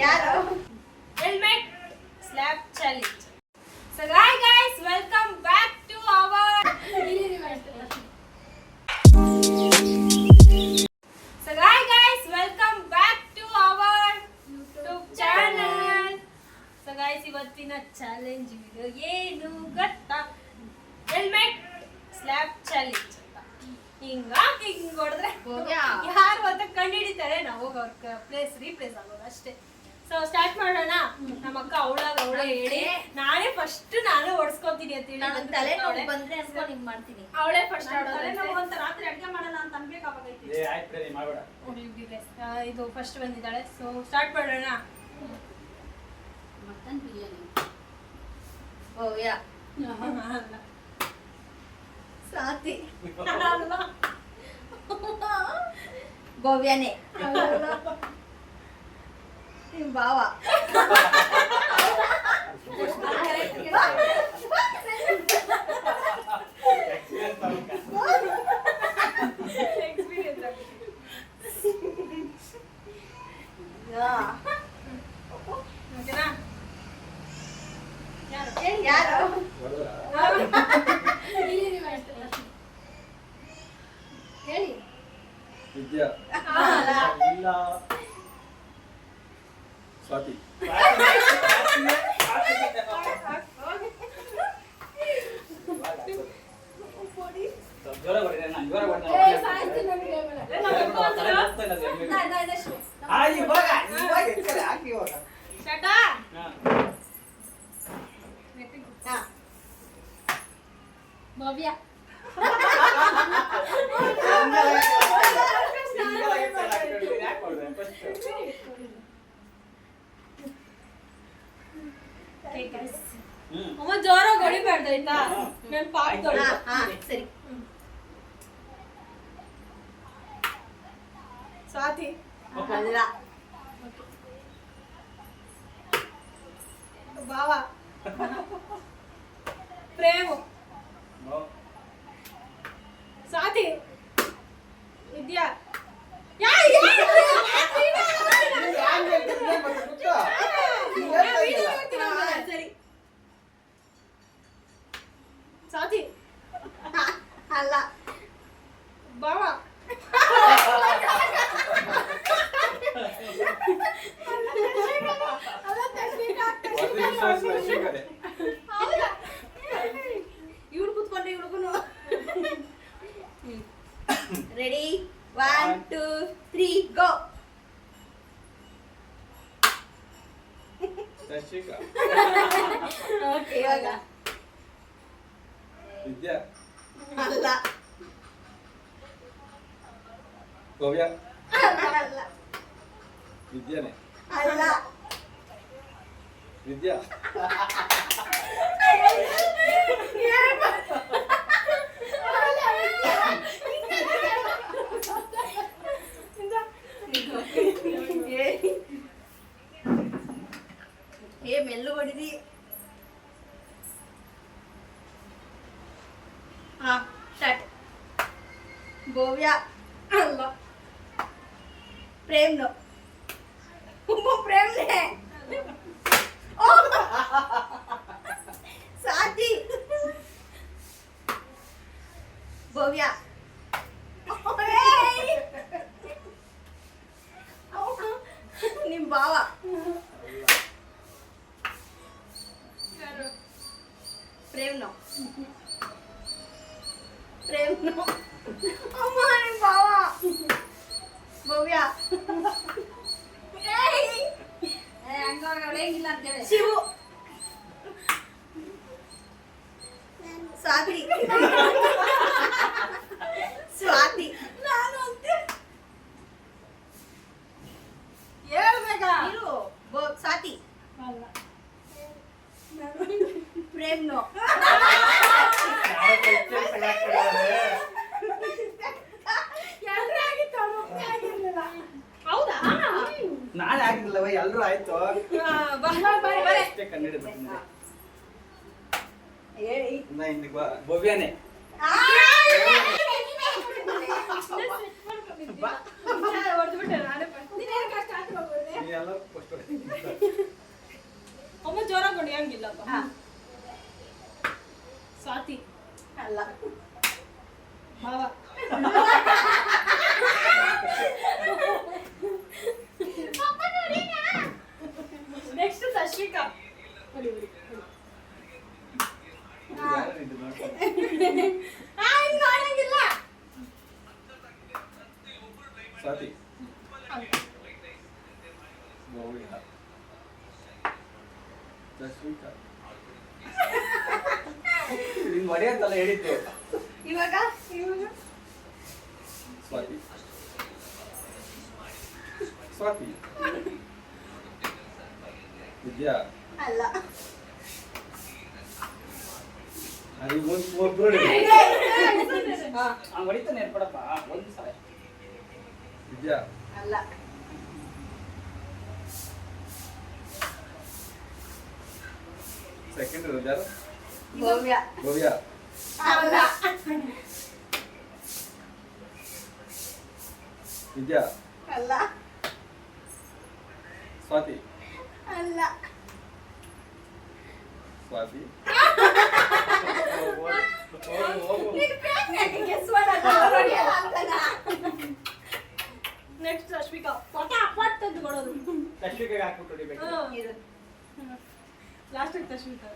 ಯಾರು helmet slap challenge. So hi guys, welcome back to our YouTube channel. So guys, ಇವತ್ತಿನ challenge video ಏನು ಗೊತ್ತಾ? Helmet slap challenge. ಹಿಂಗ ಹೊಡೆದ್ರೆ ಯಾರು ಅಂತ ಕಂಡು ಹಿಡಿತಾರೆ, ನಾವು ಅವ್ರ ಪ್ಲೇಸ್ ರೀಪ್ಲೇಸ್ ಆಗೋದು ಅಷ್ಟೇ. ಸೊ ಸ್ಟಾರ್ಟ್ ಮಾಡೋಣ. ನಮ್ಮ ಅಕ್ಕ ಅವಳೇ ಹೇಳಿ, ನಾನೇ ಫಸ್ಟ್ ನಾನೇ ಓಡಿಸ್ಕೊತೀನಿ ಅಂತ ಹೇಳಿ ಅವಳೇ ಫಸ್ಟ್ ರಾತ್ರಿ ಅಡ್ಗೆ ಮಾಡಲ್ಲ ಅಂತ ಅನ್ಬೇಕಾಗೈತಿ. ಇದು ಫಸ್ಟ್ ಬಂದಿದ್ದಾಳೆ. ಸೊ ಸ್ಟಾರ್ಟ್ ಮಾಡೋಣ. ಮಟನ್ ಬಿರಿಯಾನಿ. ಸಾತಿ ಗೋವ್ಯಾನೆ. ನಿಮ್ ಬಾವ ಯಾರು ಹೇಳಿ. ವಿದ್ಯಾ ಇಲ್ಲ ಸ್ವಾತಿ ಭವ್ಯ ಅಮ್ಮ ಜೋರಾಗಿ ಹೊಡಿಬಾರ್ದು ಆಯ್ತಾ? ನನ್ ಪಾಪ ಸರಿ. ಸ್ವಾತಿ ಅಲ್ಲ. ಬಾವ ಪ್ರೇಮು ಸ್ವಾತಿ ವಿದ್ಯಾ ಸರಿ. ಸ್ವಾತಿ ಅಲ್ಲ. ಬಾವ ಇವ್ರು ಕೂತ್ಕೊಂಡ್ರೆ ಇವ್ರಿಗೂ. ರೆಡಿ 1 2 3 ಗೋ. ಇವಾಗ ವಿದ್ಯಾ ಅಲ್ಲ. ಗೋವ್ಯಾ ಅಲ್ಲ. ವಿದ್ಯಾನೆ ಅಲ್ಲ. ವಿದ್ಯಾ ಮೆಲ್ಲು ಹೊಡಿದಿ. ಹಾ ಸ್ಟಾರ್ಟ್. ಗೋವ್ಯಾ ಅಲ್ಲ. ಪ್ರೇಮ್ನು ಪ್ರೇಮ್ನೆ. ಸಾತಿ ಗೋವ್ಯಾ ನಿಮ್ ಬಾವ ಪ್ರೇಮ್ನು ಅಮ್ಮ ನಿಮ್ ಬಾವ ಭವ್ಯಾ ಶಿವು ಸ್ವಾತಿ ಸ್ವಾತಿ ನಾನು ಅಂತೆ ಹೇಳ್ಬೇಕಾ? ಇರು. ಸ್ವಾತಿ ಪ್ರೇಮ್ನು ಹೌದಾ? ನಾಳೆ ಆಗಿರ್ಲಿಲ್ಲವ ಎಲ್ರು ಆಯ್ತು ಅಷ್ಟೇ ಕನ್ನಡ ಹೇಳಿ. ಭವ್ಯಾನೆ ಎಲ್ಲ ಫಸ್ಟ್ ಅಮ್ಮ ಜೋರಾಗಿ ಹೊಡಿಯಂಗಿಲ್ಲಪ್ಪ ಹಾ. ಸ್ವಾತಿ ಅಲ್ಲ. ಭಾವ ನೆಕ್ಸ್ಟ್ ತಶ್ವಿಕಾ ಹೊಡಿ ಹೊಡಿ ಹೊಡಿ. ಹಿಂಗ್ ಮಾಡಂಗಿಲ್ಲ ಸ್ವಾತಿ ಭವ್ಯ ತಶ್ವಿಕಾ ನೀನ್ ಹೊಡೆಯಂತಲ್ಲ ಹೇಳಿದ್ದು ಇವಾಗ ಸ್ವಾತಿ ಸ್ವಾತಿ ವಿದ್ಯಾ ಅಲ್ಲ. ಅದು ಒಬ್ರು ಹಾ. ಹೊಡಿತಾನೆ ಏರ್ಪಡಪ್ಪ ಒಂದು ಸಲ ವಿದ್ಯಾ ಅಲ್ಲ. ಸೆಕೆಂಡ್ ಯಾರು ಭವ್ಯ ಭವ್ಯ ಅಲ್ಲ. ವಿದ್ಯಾ ಅಲ್ಲ. ಸ್ವಾತಿ ಅಲ್ಲ. ಸ್ವಾತಿ ನೀನ್ ಪ್ರೇಮ್ ಯಾಕೆ guess ಮಾಡಲ್ಲ? ಅವ್ರು ಹೊಡಿಯಲ್ಲ ಅಂತನಾ? ನೆಕ್ಸ್ಟ್ ತಶ್ವಿಕಾ ಪಟ ಪಟ್ ಅಂತ ಕೊಡೋದು ತಶ್ವಿಕಾಗೆ ಹಾಕ್ಬಿಟ್ಟು ಹೊಡಿಬೇಕು ಇರು. ಲಾಸ್ಟ್ ತಶ್ವಿಕಾ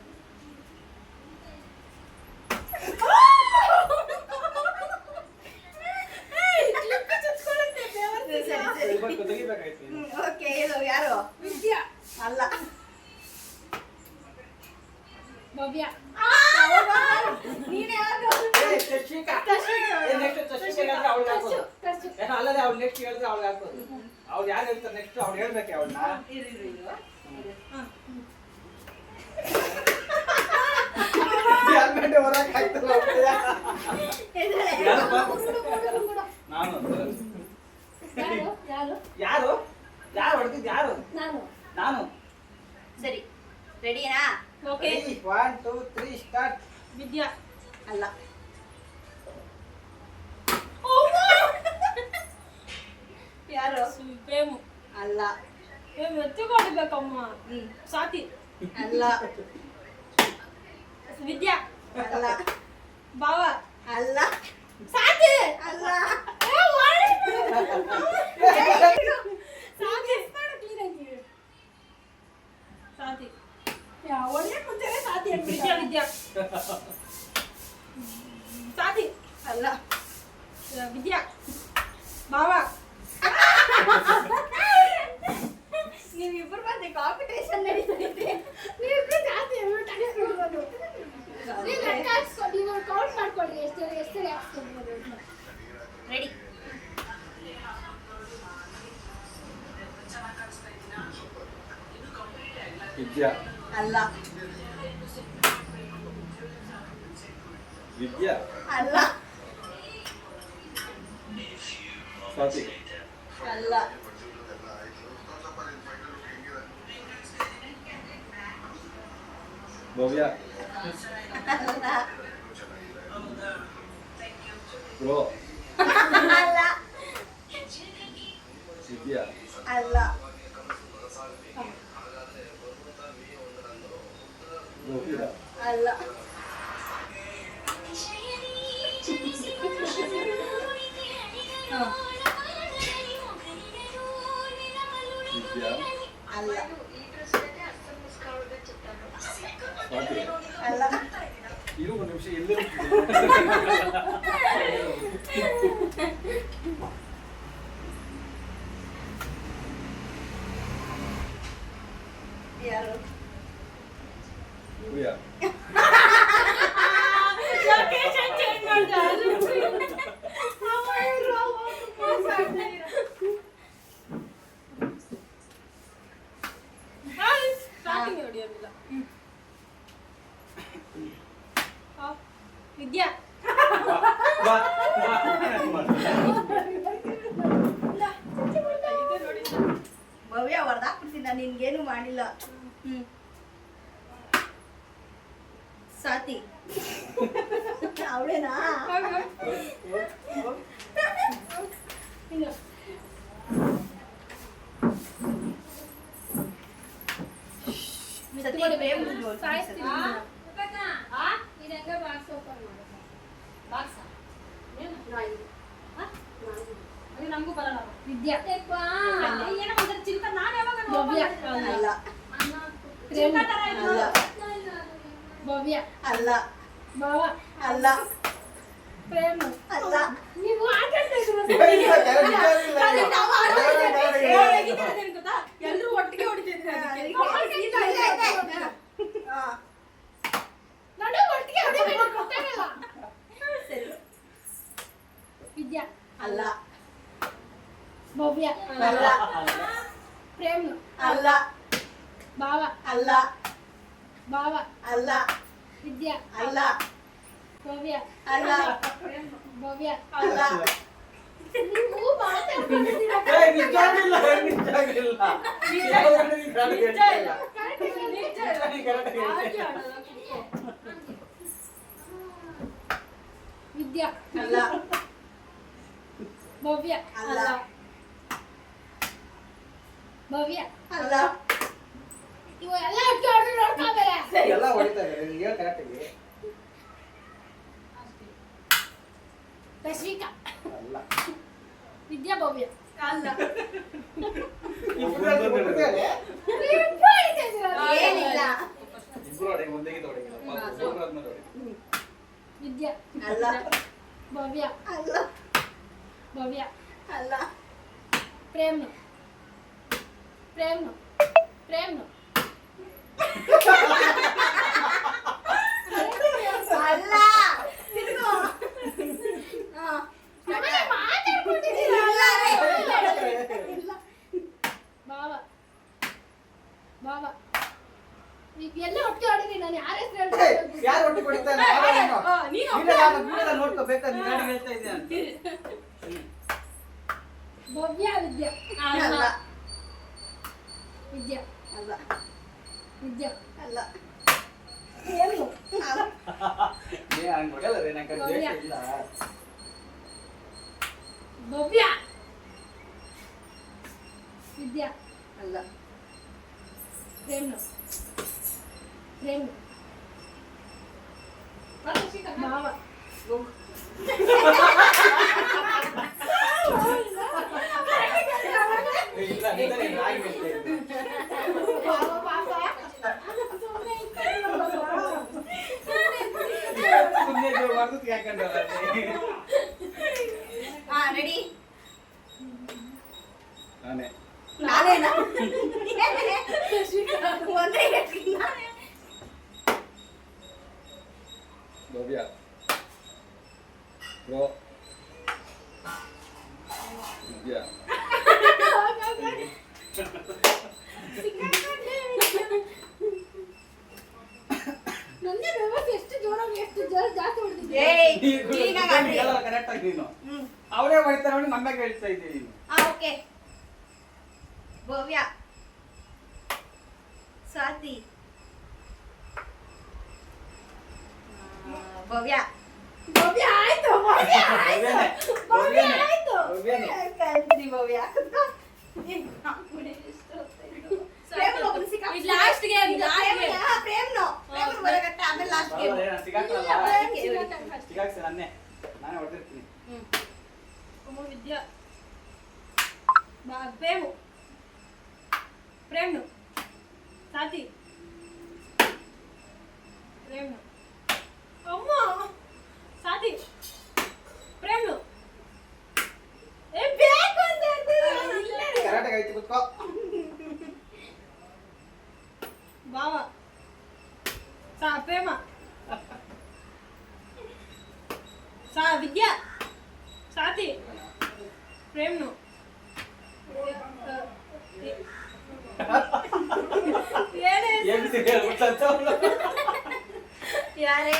ಸರಿ, ಸರಿ. ಇವತ್ತು ತೆಗಿಬೇಕಾಯ್ತು ಓಕೆ ಇದು ಯಾರು? ವಿದ್ಯಾ ಅಲ್ಲ. ಭವ್ಯ ನೀನ್ ಯಾರು? ತಶ್ವಿಕಾ ತಶ್ವಿಕಾ. ನೆಕ್ಸ್ಟ್ ತಶ್ವಿಕಾ ಹೇಳಿದ್ರೆ ಅವಳಿಗೆ ಹಾಕೋದು ತಶ್ವಿಕಾ ಯಾಕಂದ್ರೆ ಅಲ್ಲದೆ ಅವ್ಳು ನೆಕ್ಸ್ಟ್ ಹೇಳಿದ್ರೆ ಅವಳಿಗೆ ಹಾಕೋದು ಅವ್ರು ಯಾರು ಹೇಳ್ತಾರೆ ನೆಕ್ಸ್ಟ್ ಅವ್ಳು ಹೇಳ್ಬೇಕು ಅವಳನ್ನ ಇರು, ಇರು, ಇರು. ಯಾರ್ಗಂಟೆ ಹೊರಗೆ ಹಾಕ್ತಲ್ಲ ಎದುರೇ. ಯಾರಪ್ಪ? ಗುಡು, ಗುಡು, ಗುಡು. ನಾನು ಯಾರು ಯಾರು ಯಾರು ಯಾರು ಹೊಡೆದಿದ್ದು ಯಾರು ನಾನು ನಾನು ಸರಿ ರೆಡಿನಾ? ಓಕೆ 1 2 3 ಸ್ಟಾರ್ಟ್ ವಿದ್ಯಾ ಅಲ್ಲ. ಯಾರು? ಪ್ರೇಮು ಅಲ್ಲ. ಎತ್ತಿಕೊಡ್ಬೇಕಮ್ಮ ಹ್ಮ್. ಸ್ವಾತಿ ಅಲ್ಲ. ವಿದ್ಯಾ ಅಲ್ಲ. ಭಾವ ಅಲ್ಲ. ಸಾತಿ ಅಲ್ಲ. ಸಾತಿ ಸಾತಿ ವಿದ್ಯಾ ವಿದ್ಯಾ ಸಾತಿ ಅಲ್ಲ. ವಿದ್ಯಾ ಭಾವ ನೀವಿಬ್ರು ಮಧ್ಯೆ ಕಾಂಪಿಟೇಷನ್ ನಡೀತೈತೆ. ನೀವಿಬ್ರು ಜಾಸ್ತಿ ನೀವು ಲೆಕ್ಕ ಹಾಕ್ಸ್ಕೊಂಡು ನೀವು ಕೌಂಟ್ ಮಾಡ್ಕೊಳ್ಳಿ ಎಷ್ಟು ಹಾಕ್ಸ್ಕೊಳ್ಬೋದು ಅಂತ. ರೆಡಿ. ವಿದ್ಯಾ ಅಲ್ಲ. ವಿದ್ಯಾ ಅಲ್ಲ. ಸ್ವಾತಿ ಅಲ್ಲ. ಭವ್ಯ ಅಲ್ಲ. ಬ್ರೋ ಅಲ್ಲ. ವಿದ್ಯಾ ಅಲ್ಲ. ಭವ್ಯ ಅಲ್ಲ. ವಿದ್ಯಾ ಅಲ್ಲ. ಸ್ವಾತಿ ಅಲ್ಲ. ಇರು ಒಂದು ನಿಮಿಷ ಎಲ್ಲೇ ಯಾರು? ಭವ್ಯ ಲೊಕೇಶನ್ ಚೇಂಜ್ ಮಾಡ್ತಾರೆ ಸ್ಟಾರ್ಟಿಂಗ್ ಹೊಡಿಯೋದಿಲ್ಲ ವಿದ್ಯಾ ಬಾ ಭವ್ಯ ಹೊಡೆದಾಕ್ಬಿಡ್ತೀನಿ ನಾನು, ನಿನ್ಗೇನು ಮಾಡಿಲ್ಲ. ಹ್ಮ್. ಸಾತಿ ಅವಳೇನಾ? ಸತಿ ಪ್ರೇಮ್ ನೋಡಿ. ಸಾಯಿಸ್ತೀನಿ ಆ? ಆ? ಇದೆಂಗ ಬಾಕ್ಸ್ ಓಪನ್ ಮಾಡೋದು ಬಾಕ್ಸ? ನಾಯಿ ಅದು ನಮಗೂ ಬರಲ್ಲ. ವಿದ್ಯಾ ಏನೋ ಒಂಥರ ಚಿಲ್ಕ ನಾನ್ ಯಾವಾಗ ಭವ್ಯ. ಅಲ್ಲ ಚಿಲ್ಕ ತರ ಇತ್ತು. ಅಲ್ಲ ಭವ್ಯ ಅಲ್ಲ ಭಾವ ಅಲ್ಲ ಪ್ರೇಮ ಅಲ್ಲ ನೀವು ಆಟಾಡ್ತಾ ಇದ್ರು ಎಲ್ರು ಒಟ್ಟಿಗೆ ಹೊಡಿತಿದ್ರು ನಾನು ಒಟ್ಟಿಗೆ ಹೊಡಿಬೇಕು ಗೊತ್ತಾಗಲ್ಲ ಸರಿ ವಿದ್ಯಾ ಅಲ್ಲ ಭವ್ಯ ಅಲ್ಲ ಪ್ರೇಮ್ ಅಲ್ಲ ಭಾವ ಅಲ್ಲ ಭಾವ ಅಲ್ಲ ವಿದ್ಯಾ ಅಲ್ಲ ಭವ್ಯ ಅಲ್ಲ ಭವ್ಯ ಅಲ್ಲ ನೀವು ಮಾತಾಡ್ಕೊಂಡಿದ್ದೀರಾ ನಿಜಾಗಿಲ್ಲ ವಿದ್ಯಾ ಅಲ್ಲ ಭವ್ಯ ಅಲ್ಲ ಭವ್ಯ ಅಲ್ಲ ಇವು ಎಲ್ಲ ಒಟ್ಟಿಗೆ ಹೊಡೆದು ನೋಡ್ಕೋಬೇರೆ ಎಲ್ಲ ಹೊಡಿತಾ ಇದ್ದಾರೆ ನೀನು ಹೇಳು ಕರೆಕ್ಟಾಗಿ. ರಶ್ಮಿಕಾ ಅಲ್ಲ ವಿದ್ಯಾ ಭವ್ಯ ಅಲ್ಲ ಇಬ್ರು ಹೊಡಿತಾರೆ. ಏನಿಲ್ಲ ಇಬ್ರು ಹೊಡಿ ಒಂದೇ ಹೊಡಿಲ್ಲ ವಿದ್ಯಾ ಅಲ್ಲ ಭವ್ಯ ಅಲ್ಲ ಭವ್ಯ ಅಲ್ಲ ಪ್ರೇಮ್ ಪ್ರೇಮ್ ಪ್ರೇಮ್ ಅಲ್ಲ ತಿರ್ಗು. ಹಾ. ಭಾವ ಭಾವ ಈಗ ಎಲ್ಲ ಒಟ್ಟಿಗೆ ಹೊಡಿರಿ ನಾನು ಯಾರ ಹೆಸರು ಹೇಳ್ತೀನಿ ಯಾರು ಒಟ್ಟಿಗೆ ಹೊಡಿತಾರೆ ನೋಡ್ಕೋಬೇಕಾದ್ರೆ ನೀನು ಗಾಡಿ ಹೇಳ್ತಾ ಇದ್ದೀಯ ಅಂತ. ಭವ್ಯ ವಿದ್ಯಾ ಅಲ್ಲ ವಿದ್ಯಾ ಅಲ್ಲ ವಿದ್ಯಾ ಅಲ್ಲ ಏನು ನೀ ಹಂಗ್ ಹೊಡೆಯಲ್ಲ ರೀ, ನಂಗೆ ಅದು ಬೇಕು ಇಲ್ಲ. ಭವ್ಯ ವಿದ್ಯಾ ಅಲ್ಲ ಪ್ರೇಮ್ ಪ್ರೇಮ್ ಭಾವ ಇಲ್ಲ, ನಿಜ ನೀನು ರಾಗಿ ಹೇಳ್ತಾ ಇದ್ದೆ. ಸುಮ್ನೆ ಜೋರ್ ಮಾಡ್ದು ಯಾಕಂದ್ರೆ ಹಾ ರೆಡಿ ನಾನೇ ನಾನೇನಾ ಒಂದೇ ಹೇಳ್ತೀನಿ ನಾನೇ. ಭವ್ಯ ಬ್ರೋ ವಿದ್ಯಾ ನಂದೇ ವ್ಯವಸ್ಥೆ ಎಷ್ಟು ಜೋರಾಗಿ ಎಷ್ಟು ಜಾಸ್ತಿ ಹೊಡೆದಿದ್ದೆ ಏಯ್ ಈಗ ಈಗ ಗಾಡಿ. ಕರೆಕ್ಟ್ ಆಗಿ ನೀನು ಹ್ಮ್ ಅವರೇ ಹೊಡಿತಾರೆ ನೋಡಿ ನಮ್ಮಗೆ ಹೇಳ್ತಾ ಇದ್ದೀನಿ ನೀನು. ಓಕೆ ಭವ್ಯ ಸ್ವಾತಿ ಭವ್ಯ ಭವ್ಯ ಆಯ್ತು ಭವ್ಯ ಆಯ್ತು ಭವ್ಯ ಭವ್ಯನೇ. ಆಯ್ತು ಭವ್ಯನೇ. ಕಲ್ತ್ರಿ ಭವ್ಯ ಇದು ಲಾಸ್ಟ್ ಗೇಮ್ ಲಾಸ್ಟ್ ಗೇಮ್ ಪ್ರೇಮ್ನು ಪ್ರೇಮ್ ಬರಗಟ್ಟ ಆಮೇಲೆ ಲಾಸ್ಟ್ ಗೇಮ್ ಬರಲ್ಲ, ನಾನು ಸಿಗಾಕಲ್ಲ. ಇಲ್ಲ, ಸಿಗಾಕ್ಸಿ ನಾನೇ ಹೊಡೆದಿರ್ತೀನಿ. ವಿದ್ಯಾ ಪ್ರೇಮು ಪ್ರೇಮ್ನು ಸಾತಿ ಪ್ರೇಮ್ನು ಅಮ್ಮ ಸಾತಿ ಪ್ರೇಮ್ನು ಏ ಬೇಕು ಅಂತ ಹೇಳ್ತಿದ್ದೆ. ಕರೆಕ್ಟಾಗಿ ಆಯ್ತು ಕೂತ್ಕೋ. ಭಾವ ಪ್ರೇಮ ವಿದ್ಯಾ ಸಾತಿ ಪ್ರೇಮ್ನು ಎಬ್ಬಿಸಿ ಹೇಳ್ಬಿಟ್ಟು ಅವ್ನು. ಯಾರೇ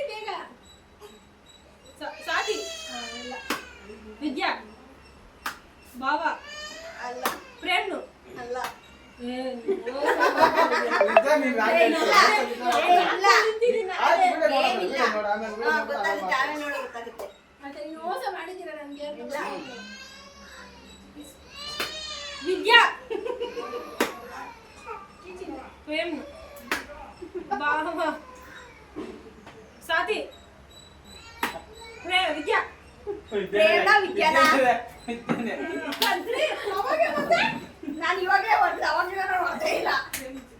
ಬೇಗ ಸಾತಿ ವಿದ್ಯಾ ಭಾವ ಅಲ್ಲ ಪ್ರೇಮ್ನು ಅಲ್ಲ ನಿಜ ನೀನು ರಾಗಿ ಇಲ್ಲ. ಹೇಳ್ತಾ ಇದ್ದೀಯ. ಇಲ್ಲ ಆಯ್ತು ಬಿಡು, ನೋಡು, ಏನಿಲ್ಲ. ನೋಡು, ಆಮೇಲೆ ಬಿಡು, ಹಾ, ನೋಡು, ಗೊತ್ತಾಗುತ್ತೆ ಆಮೇಲೆ ಆಮೇಲೆ ನೋಡೋ ಗೊತ್ತಾಗುತ್ತೆ ಮತ್ತೆ ನೀವು ಮೋಸ ಮಾಡಿದ್ದೀರಾ ನಮ್ಗೆ ಇಲ್ಲ. ವಿದ್ಯಾ ಪ್ರೇಮ್ ಬಾವ ಸಾತಿ ವಿದ್ಯಾ ಪ್ರೇಮ ವಿದ್ಯಾನ ವಿದ್ಯಾನೆ. ಕಂತ್ರಿ ಅವಾಗ ಮತ್ತೆ ನಾನು ಇವಾಗಲೇ ಹೊಡೆದೆ ಅವಾಗ ನಾನು ಹೊಡೆದೇ ಇಲ್ಲ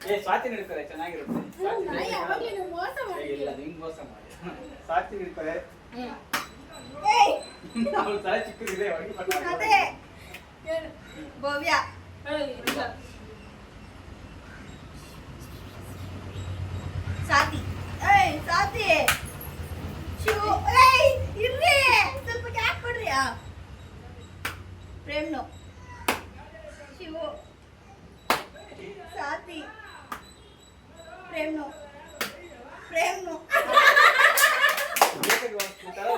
ಏ ಸ್ವಾತಿ ನಡೀತಾರೆ ಚೆನ್ನಾಗಿರುತ್ತೆ ಸ್ವಾತಿ ನಾ ಯಾವಾಗ್ಲೂ ನೀವು ಮೋಸ ಏ, ಮಾಡಿ ಇಲ್ಲ ನಿಂಗೆ ಮೋಸ ಮಾಡಿ ಸ್ವಾತಿ ನಡೀತಾರೆ ಏಯ್ ಅವಳು ತಲೆ ಚಿಕ್ಕದಿದೆ ಹೊರಗೆ ಅದೇ ಭವ್ಯ ಸಾತಿ ಏಯ್ ಸಾತಿ ಶಿವು ಏಯ್ ಇರ್ರಿ ಸ್ವಲ್ಪ ಗ್ಯಾಪ್ ಕೊಡ್ರಿ ಪ್ರೇಮ್ನು ಶಿವು ಸಾತಿ ಪ್ರೇಮ್ನು ಪ್ರೇಮ್ನು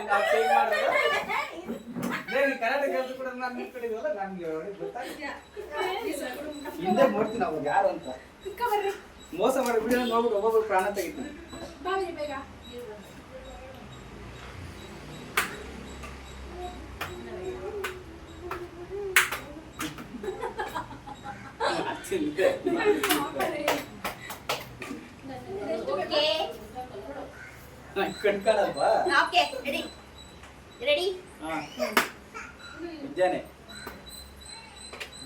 ನಾವು ಚೇಂಜ್ ಮಾಡಿದ್ರೆ ಕನ್ನಡ ಕೆಲಸ ಕೂಡ ನಾನು ನಿಂತ್ಕೊಂಡಿದ್ವಲ್ಲ ನಮ್ಗೆ ಗೊತ್ತಾಗುತ್ತೆ ಹಿಂದೆ ನೋಡ್ತೀನಿ ಅವಾಗ ಯಾರು ಅಂತ ಚಿಕ್ಕ ಬರ್ರಿ ಮೋಸ ಮಾಡಿ ಬಿಡಿ ನೋಡ್ಬಿಟ್ಟು ಒಬ್ಬೊಬ್ರು ಪ್ರಾಣ ತೆಗಿತೀನಿ ಬಾವಿ ಬೇಗ ಕಣ್ಕಾಳಲ್ವಾ ಓಕೆ ರೆಡಿ ರೆಡಿ ಹಾ ವಿದ್ಯಾನೆ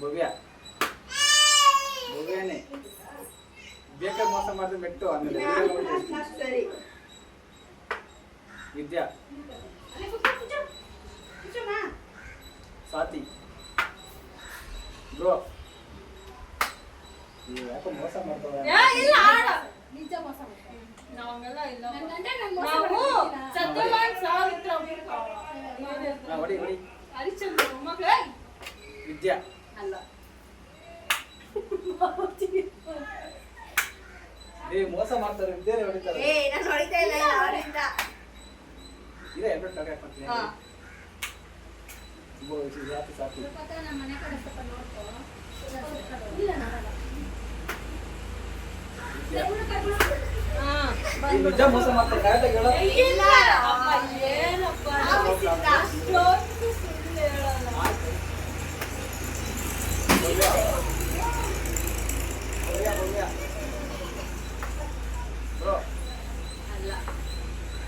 ಭವ್ಯ ಭವ್ಯನೇ ಬೇಕಾದ ಮೋಸ ಮಾಡಿದ್ರೆ ಮೆಟ್ಟು ಆಮೇಲೆ video ನೋಡ್ತೀನಿ. ಸರಿ ವಿದ್ಯಾ ಅಲ್ಲೇ ಕೂತ್ಕೊ, ಕೂತ್ಕೊ. ಕೂತ್ಕೊಮ್ಮ. ಸ್ವಾತಿ ಬ್ರೋ ಯಾಕೋ ಮೋಸ ಮಾಡ್ತಾವ ಇಲ್ಲ ಆಡ ನಿಜ ಮೋಸ ಮಾಡ್ತಾರೆ. ನಾವೆಲ್ಲ ಇಲ್ಲ ನನ್ ಗಂಡ ನಂಗ್ ಮೋಸ ನಾವು ಮಾಡ್ತಿದ್ದೀರಾ? ಸತ್ಯವಾನ್ ಸಾವಿತ್ರ ಹೊಡಿ ಹೊಡಿ ಹರಿಚಂದ್ರ ಮಕ್ಕಳೇ ವಿದ್ಯಾ ಅಲ್ಲ ಏ ಮೋಸ ಮಾಡ್ತಾರೆ ವಿದ್ಯಾನೆ ಹೊಡಿತಾರೆ ಏ ನಾನು ಹೊಡಿತಾ ಇಲ್ಲ ಅವರಿಂದ ಇದೆ ಎರಡು ಟಗ ಹಾಕ್ತೀನಿ ಹಾ ಜಾತಿ ಸಾಕು ಸ್ವಲ್ಪ ಹೊತ್ತು ನಮ್ಮ ಮನೆ ಕಡೆ ಸ್ವಲ್ಪ ನೋಡ್ಕೊ. ಇಲ್ಲ ನಾನಲ್ಲ. ಹಾ ಈ ನಿಜ ಮೋಸ ಮಾಡ್ತಾರೆ ಕರೆಕ್ಟಾಗಿ ಹೇಳೋ ಇಲ್ಲ ಅಪ್ಪ ಏನಪ್ಪ ಆಫೀಸಿಂದ ಅಷ್ಟೊಂದು ಸುಳ್ಳು ಹೇಳಲ್ಲ ಭವ್ಯ ಭವ್ಯ ಭವ್ಯ ಬ್ರೋ ಅಲ್ಲ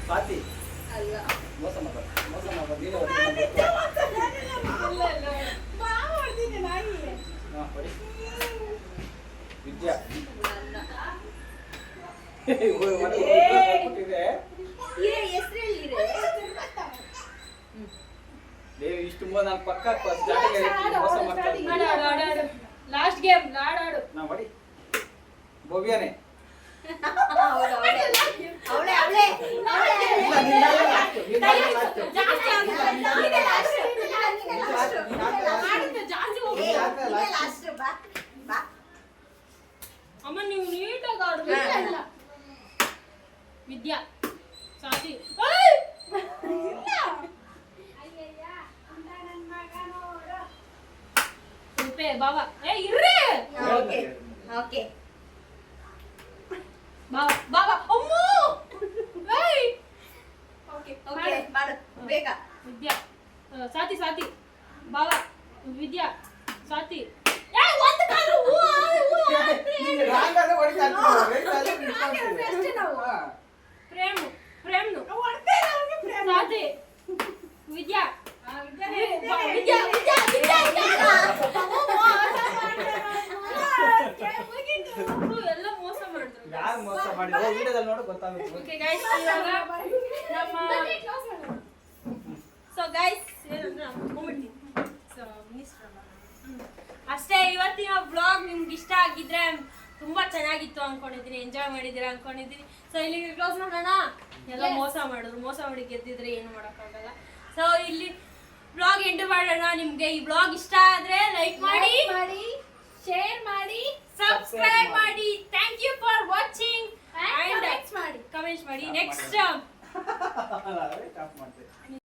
ಸ್ವಾತಿ ಅಲ್ಲ ಮೋಸ ಮಾಡ್ತಾರೆ ನೀನು ಹೊಡಿ ಇಲ್ಲ ಇಲ್ಲ ಬಾ ಹೊಡ್ದಿದ್ದೆ ನಾಯಿ. ಹಾ ಹೊಡಿ ವಿದ್ಯಾ ಅಲ್ಲ ಕೊಟ್ಟಿದೆ ಇರೇ ಹೆಸರಲ್ಲಿ ಇರೇ ದೇವಿ ಇಷ್ಟು ನಾನು ಪಕ್ಕ ಸ್ಟಾರ್ಟಿಂಗ್ ಮೋಸ ಮಾಡ್ತಾ ಇದ್ದೀನಿ. ಆಡು ಆಡು ಆಡು ಆಡು ಲಾಸ್ಟ್ ಗೇಮ್ ಆಡು ನಾ ಹೊಡಿ ಭವ್ಯನೇ ಹೌದು ಅವಳೇ ಅವಳೇ ಅವಳೇ ಇಲ್ಲ ನಿನ್ನ last, ನಿನ್ನ last. ಜಾಸ್ತಿ ಆಗಿದೆ. ನೀನೇ last, ನೀನೇ last. ಮಾಡಿದ್ದು ಜಾಸ್ತಿ ಏ, ಹೋಗಿ ನೀನೇ last, ಬಾ ಬಾ ಅಮ್ಮ ನೀವು ನೀಟಾಗಿ ಆಡು ಹಾ. ಇಲ್ಲ ವಿದ್ಯಾ ಸಾತಿ ರೂಪೆ ಬಾವ ಏ ಇರ್ರಿ ಓಕೆ ಓಕೆ ಬಾವ ಬಾವ ಅಮ್ಮು ಏಯ್ ಓಕೆ ಓಕೆ ಮಾಡು ಬೇಗ ವಿದ್ಯಾ ಸಾತಿ ಸಾತಿ ಬಾವ ವಿದ್ಯಾ ಸಾತಿ ಏ ಒಂದು ಕಾಲು ಹೂ ನೀನು wrong ಆಗಿ ಹೊಡಿತಾ ಇರ್ತೀಯ. right ಆಗಿ ನಿಂತ್ಕೊಂತೀವಿ. ಅಷ್ಟೇ ನಾವು. ಹಾ. ಪ್ರೇಮ್ ಪ್ರೇಮ್ನು ಹೊಡ್ದೆ ಅವ್ನಿಗೆ ಪ್ರೇಮ. ಸಾತಿ ವಿದ್ಯಾ ವಿದ್ಯಾ ವಿದ್ಯಾ ವಿದ್ಯಾ ವಿದ್ಯಾ ಎಲ್ಲ ಮೋಸ ಮಾಡಿದ್ರು ಯಾರು ಮೋಸ ಮಾಡಿದ್ರು ವಿಡಿಯೋದಲ್ಲಿ ನೋಡು ಗೊತ್ತಾಗುತ್ತೆ ಓಕೆ ಗೈಸ್ ಇವಾಗ ನಮ್ಮ ಸೊ ಗೈಸ್ ಏನಂದ್ರೆ ಹೋಗ್ಬಿಡ್ತೀನಿ ಸೊ ಅಷ್ಟೇ ಇವತ್ತಿನ ಬ್ಲಾಗ್ ನಿಮ್ಗೆ ಇಷ್ಟ ಆಗಿದ್ರೆ ತುಂಬಾ ಚೆನ್ನಾಗಿತ್ತು ಅನ್ಕೊಂಡಿದ್ದೀನಿ ಎಂಜಾಯ್ ಮಾಡಿದ್ದೀರಾ ಅನ್ಕೊಂಡಿದ್ದೀನಿ ಸೊ ಇಲ್ಲಿಗೆ ಕ್ಲೋಸ್ ಮಾಡೋಣ ಎಲ್ಲ ಮೋಸ ಮಾಡಿದ್ರು ಮೋಸ ಮಾಡಿ ಗೆದ್ದಿದ್ರೆ ಏನು ಮಾಡೋಕ್ಕಾಗಲ್ಲ ಸೊ ಇಲ್ಲಿ ಬ್ಲಾಗ್ ಎಂಡ್ ಮಾಡೋಣ ನಿಮ್ಗೆ ಈ ಬ್ಲಾಗ್ ಇಷ್ಟ ಆದ್ರೆ ಲೈಕ್ ಮಾಡಿ ಶೇರ್ ಮಾಡಿ ಸಬ್ಸ್ಕ್ರೈಬ್ ಮಾಡಿ thank you for watching comments ಮಾಡಿ. ಕಮೆಂಟ್ಸ್ ಮಾಡಿ ನೆಕ್ಸ್ಟ್ ಟಾಪ್ ಮಾಡ್ತೇವೆ